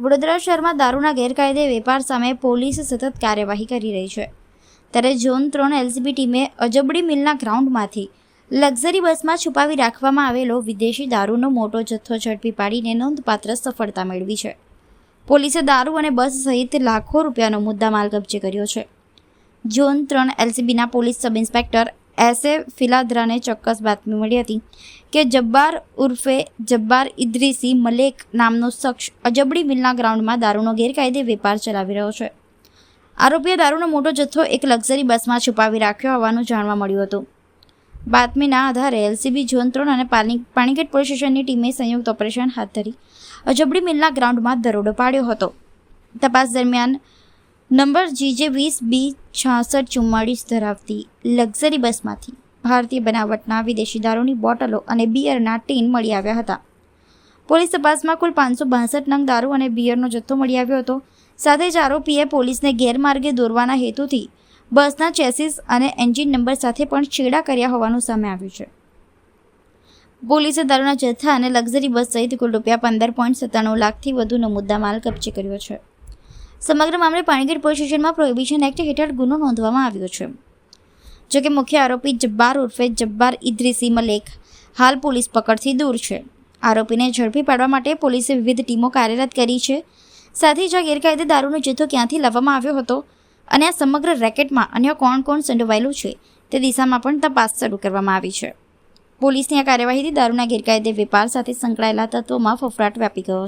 વડોદરા શહેરમાં દારૂના ગેરકાયદે વેપાર સામે પોલીસ સતત કાર્યવાહી કરી રહી છે, ત્યારે ઝોન 3 એલસીબી ટીમે અજબડી મિલના ગ્રાઉન્ડમાંથી લક્ઝરી બસમાં છુપાવી રાખવામાં આવેલો વિદેશી દારૂનો મોટો જથ્થો ઝડપી પાડીને નોંધપાત્ર સફળતા મેળવી છે. પોલીસે દારૂ અને બસ સહિત લાખો રૂપિયાનો મુદ્દામાલ કબજે કર્યો છે. ઝોન 3 એલસીબીના પોલીસ સબ ઇન્સ્પેક્ટર એસએ ફિલાદ્રાને ચોક્કસ બાતમી મળી હતી કે જબ્બાર ઉર્ફે જબ્બાર ઇદ્રીસી મલેક નામનો શખ્સ અજબડી મિલના ગ્રાઉન્ડમાં દારૂનો ગેરકાયદે વેપાર ચલાવી રહ્યો છે. આરોપીએ દારૂનો મોટો જથ્થો એક લક્ઝરી બસમાં છુપાવી રાખ્યો હોવાનું જાણવા મળ્યું હતું. બાતમીના આધારે એલસીબી ઝોન 3 અને પાણીગેટ પોલીસ સ્ટેશનની ટીમે સંયુક્ત ઓપરેશન હાથ ધરી અજબડી મિલના ગ્રાઉન્ડમાં દરોડો પાડ્યો હતો. તપાસ દરમિયાન નંબર GJ20B6644 ધરાવતી લક્ઝરી બસમાંથી ભારતીય બનાવટના વિદેશી દારૂની બોટલો અને બિયરના ટીન મળી આવ્યા હતા. પોલીસ તપાસમાં કુલ 562 નંગ દારૂ અને બિયરનો જથ્થો મળી આવ્યો હતો. સાથે જ આરોપીએ પોલીસને ગેરમાર્ગે દોરવાના હેતુથી બસના ચેસીસ અને એન્જિન નંબર સાથે પણ છેડા કર્યા હોવાનું સામે આવ્યું છે. પોલીસે દારૂના જથ્થા અને લક્ઝરી બસ સહિત કુલ ₹15.97 લાખથી વધુનો મુદ્દામાલ કબજે કર્યો છે. સમગ્ર મામલે પાણીગેટ પોલીસ સ્ટેશનમાં પ્રોહિબિશન એક્ટ હેઠળ ગુનો નોંધવામાં આવ્યો છે. જોકે મુખ્ય આરોપી જબ્બાર ઉર્ફે જબ્બાર ઇદ્રીસી મલેક હાલ પોલીસ પકડથી દૂર છે. આરોપીને ઝડપી પાડવા માટે પોલીસે વિવિધ ટીમો કાર્યરત કરી છે. સાથે જ આ ગેરકાયદે દારૂનો જથ્થો ક્યાંથી લાવવામાં આવ્યો હતો અને આ સમગ્ર રેકેટમાં અન્ય કોણ સંડોવાયેલું છે તે દિશામાં પણ તપાસ શરૂ કરવામાં આવી છે. પોલીસની આ કાર્યવાહીથી દારૂના ગેરકાયદે વેપાર સાથે સંકળાયેલા તત્વોમાં ફફડાટ વ્યાપી ગયો